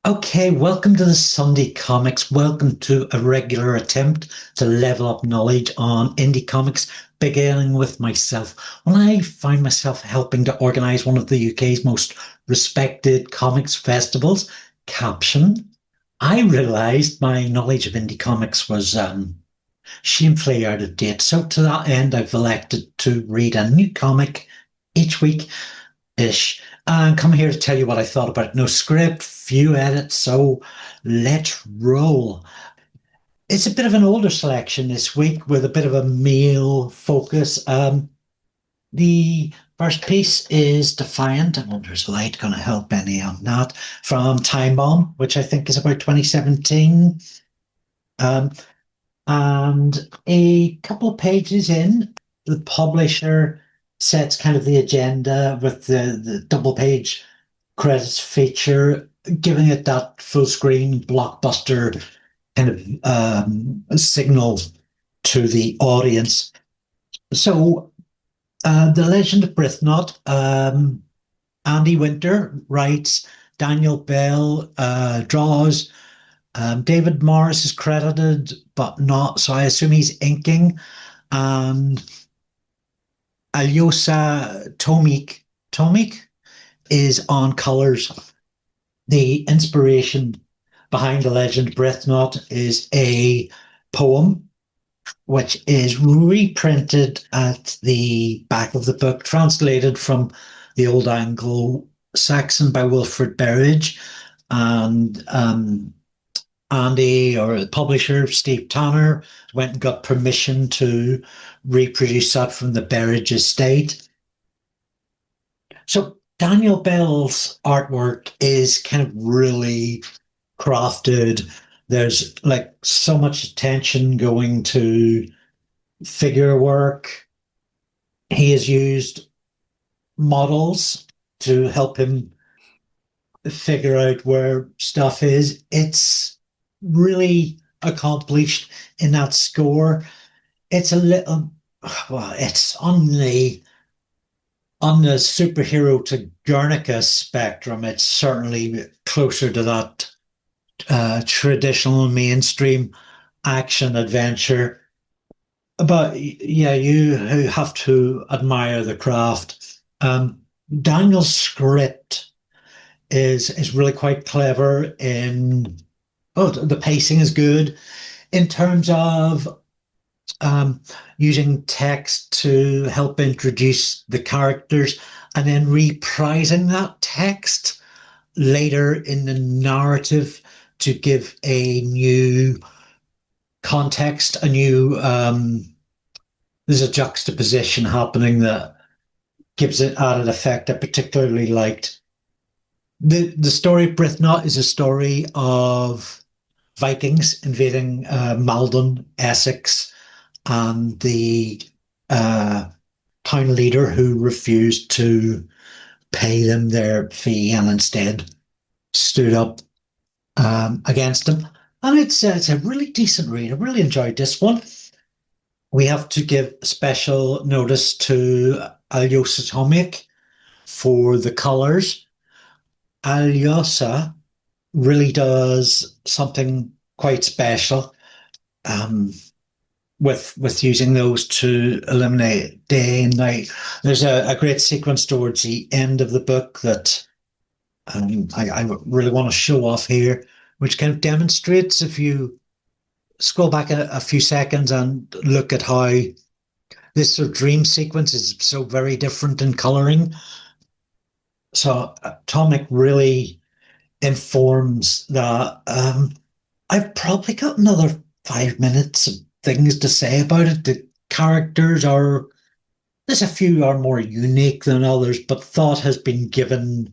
Okay, welcome to the Sunday Comics. Welcome to a regular attempt to level up knowledge on indie comics, beginning with myself. When I find myself helping to organise one of the UK's most respected comics festivals, Caption, I realised my knowledge of indie comics was shamefully out of date. So to that end, I've elected to read a new comic each week ish. And come here to tell you what I thought about it. No script, few edits, so let's roll. It's a bit of an older selection this week with a bit of a male focus. The first piece is Defiant. I wonder is Light going to help any on that? From Time Bomb, which I think is about 2017. And a couple of pages in, the publisher sets kind of the agenda with the double page credits feature, giving it that full screen blockbuster kind of signal to the audience. So, The Legend of Brithnoth, Andy Winter writes, Daniel Bell draws, David Morris is credited, but not, so I assume he's inking, and Elida Maiques is on colours. The inspiration behind the legend Brithnoth is a poem which is reprinted at the back of the book, translated from the Old Anglo-Saxon by Wilfred Berridge, and Andy, or the publisher, Steve Tanner, went and got permission to reproduce that from the Berridge estate. So Daniel Bell's artwork is kind of really crafted. There's like so much attention going to figure work. He has used models to help him figure out where stuff is. It's really accomplished in that score. It's a little, well, it's on the superhero to Guernica spectrum. It's certainly closer to that traditional mainstream action adventure. But yeah, you have to admire the craft. Daniel's script is really quite clever in, the pacing is good in terms of using text to help introduce the characters and then reprising that text later in the narrative to give a new context, a new there's a juxtaposition happening that gives it added effect I particularly liked. The story Brithnoth is a story of Vikings invading Maldon, Essex, and the town leader who refused to pay them their fee and instead stood up against them. And it's a really decent read. I really enjoyed this one. We have to give special notice to Elida Maiques for the colours. Elida really does something quite special with using those to eliminate day and night. There's a great sequence towards the end of the book that I really want to show off here, which kind of demonstrates, if you scroll back a few seconds and look at how this sort of dream sequence is so very different in colouring. So Atomic really informs that. I've probably got another 5 minutes of things to say about it. The characters there's a few are more unique than others, but thought has been given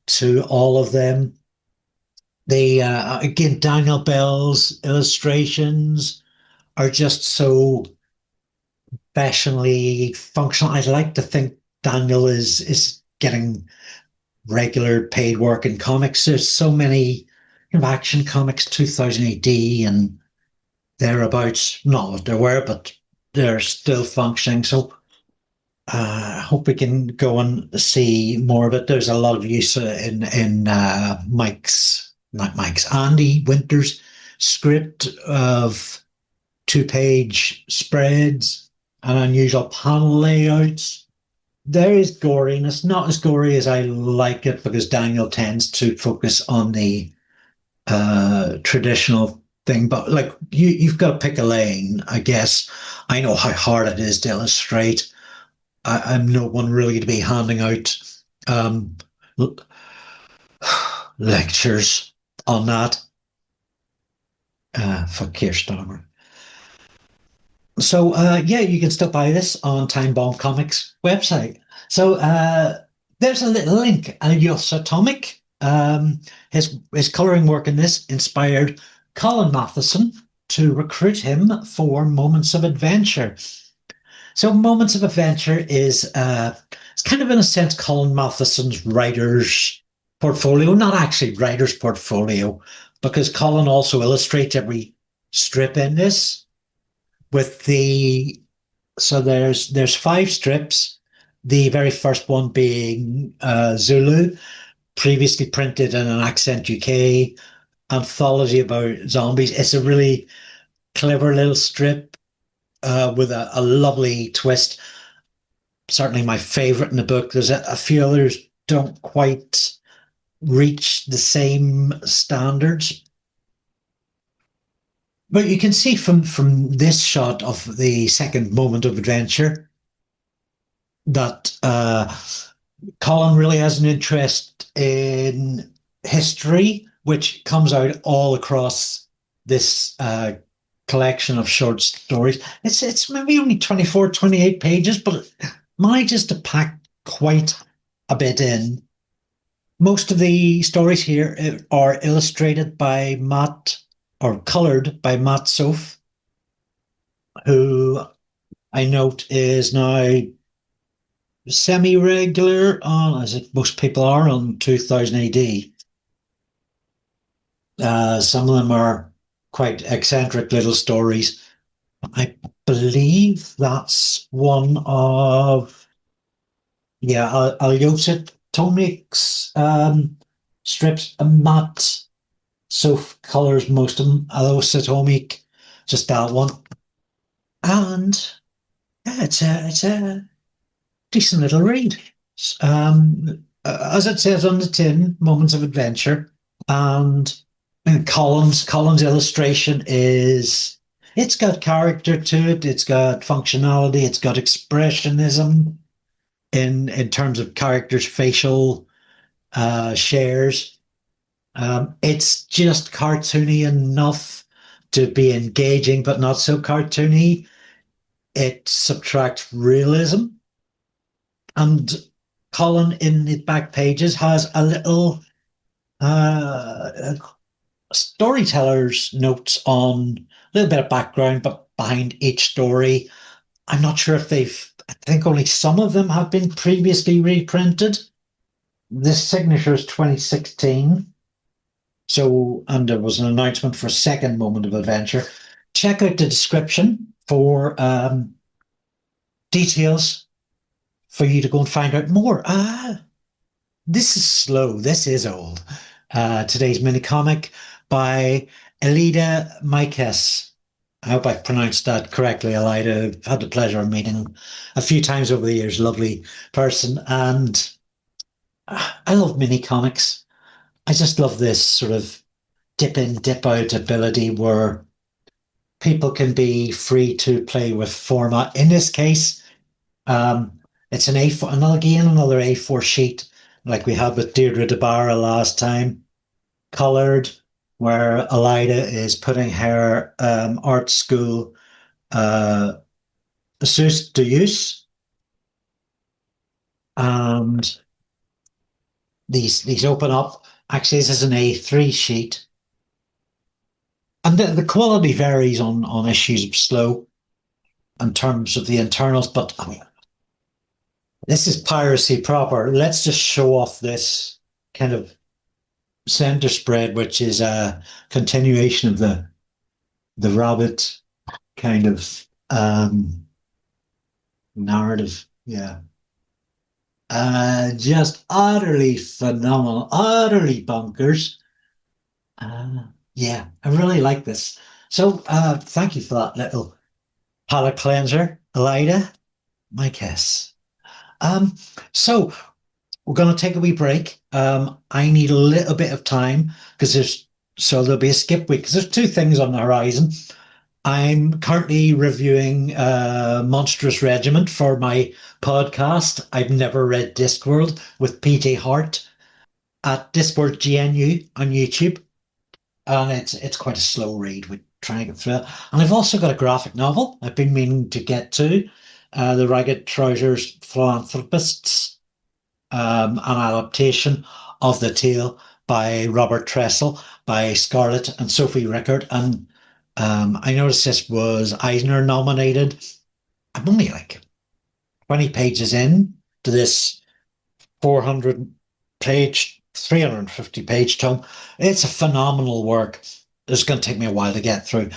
to all of them. Again, Daniel Bell's illustrations are just so fashionably functional. I'd like to think Daniel is getting regular paid work in comics. There's so many action comics, 2000 AD and thereabouts. Not what there were, but they're still functioning. So I hope we can go and see more of it. There's a lot of use in Mike's Mike's Andy Winter's script of 2-page spreads and unusual panel layouts. There is goriness, not as gory as I like it because Daniel tends to focus on the traditional thing. But like you've got to pick a lane, I guess. I know how hard it is to illustrate. I'm no one really to be handing out um, lectures on that. For Keir Starmer. So yeah, you can still buy this on Time Bomb Comics website. So there's a little link. Yos Atomic, his coloring work in this inspired Colin Matheison to recruit him for Moments of Adventure. So Moments of Adventure is it's kind of in a sense Colin Matheson's writer's portfolio, not actually writer's portfolio, because Colin also illustrates every strip in this with the so there's 5 strips. The very first one being Zulu, previously printed in an Accent UK anthology about zombies. It's a really clever little strip with a lovely twist. Certainly my favorite in the book. There's a few others don't quite reach the same standards. But you can see from this shot of the second moment of adventure that Colin really has an interest in history, which comes out all across this collection of short stories. It's maybe only 24, 28 pages, but it manages to pack quite a bit in. Most of the stories here are illustrated by Matt, or coloured by Matt Soph, who I note is now semi-regular on, as most people are, on 2000 AD. Some of them are quite eccentric little stories. I believe that's one of, Elida Maiques strips. Matt Soph colours most of them. Elida Maiques, just that one. And yeah, it's a decent little read. As it says on the tin, Moments of Adventure. And Colin's illustration is, it's got character to it, it's got functionality, it's got expressionism in terms of characters' facial shares. It's just cartoony enough to be engaging, but not so cartoony. It subtracts realism. And Colin in the back pages has a little storyteller's notes on a little bit of background, but behind each story. I'm not sure if I think only some of them have been previously reprinted. This signature is 2016. So, and there was an announcement for a second Moment of Adventure. Check out the description for details for you to go and find out more. This is slow. This is old. Today's mini comic by Elida Maiques. I hope I pronounced that correctly, Elida. I've had the pleasure of meeting a few times over the years. Lovely person. And I love mini comics. I just love this sort of dip in, dip out ability where people can be free to play with format. In this case, it's an A4, another A4 sheet, like we had with Deirdre DeBara last time, coloured, where Elida is putting her art school sous de use. And these open up. Actually, this is an A3 sheet. And the quality varies on issues of slow in terms of the internals, but I mean, this is piracy proper. Let's just show off this kind of center spread, which is a continuation of the rabbit kind of narrative. Yeah. Just utterly phenomenal, utterly bonkers. Yeah, I really like this. So thank you for that little palate cleanser, Elida Maiques. Um, so we're going to take a wee break. I need a little bit of time because there'll be a skip week because there's two things on the horizon. I'm currently reviewing Monstrous Regiment for my podcast. I've never read Discworld with PJ Hart at Discworld GNU on YouTube, and it's quite a slow read. We try and get through it. And I've also got a graphic novel I've been meaning to get to, The Ragged Trousers Philanthropists, an adaptation of the tale by Robert Tressel, by Scarlett and Sophie Rickard. And I noticed this was Eisner nominated. I'm only like 20 pages in to this 400 page, 350 page tome. It's a phenomenal work. It's going to take me a while to get through.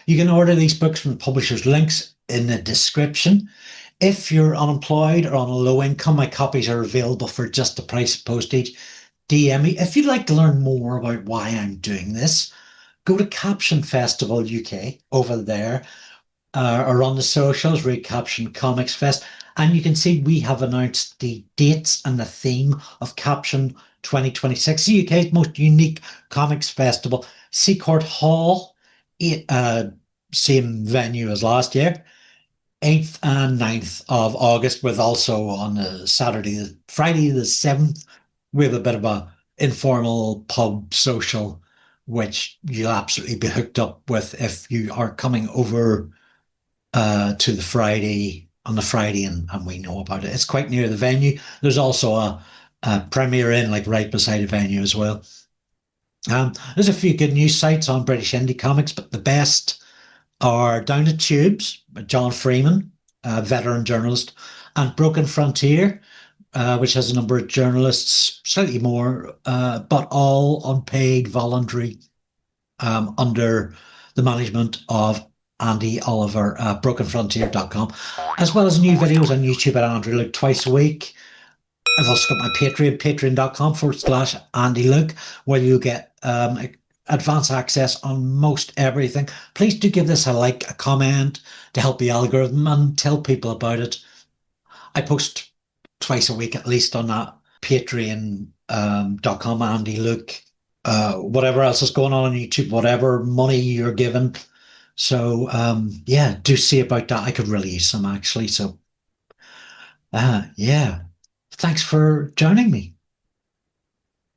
You can order these books from the publisher's links in the description. If you're unemployed or on a low income, my copies are available for just the price of postage. DM me. If you'd like to learn more about why I'm doing this, go to Caption Festival UK over there, or on the socials, read Caption Comics Fest. And you can see we have announced the dates and the theme of Caption 2026, the UK's most unique comics festival. Seacourt Hall, same venue as last year, 8th and 9th of August, with also on the Friday the 7th, we have a bit of a informal pub social, which you'll absolutely be hooked up with if you are coming over to the Friday on the Friday, and we know about it. It's quite near the venue. There's also a Premier Inn like right beside the venue as well. There's a few good news sites on British indie comics, but the best are Down the Tubes, John Freeman, a veteran journalist, and Broken Frontier, which has a number of journalists, slightly more, but all unpaid, voluntary, under the management of Andy Oliver, brokenfrontier.com, as well as new videos on YouTube at Andree Luke twice a week. I've also got my Patreon, patreon.com/Andy Luke, where you get advance access on most everything. Please do give this a like, a comment to help the algorithm, and tell people about it. I post twice a week at least on that patreon.com Andy Luke. Whatever else is going on YouTube, whatever money you're given. So yeah, do see about that. I could really use some actually. So yeah, thanks for joining me.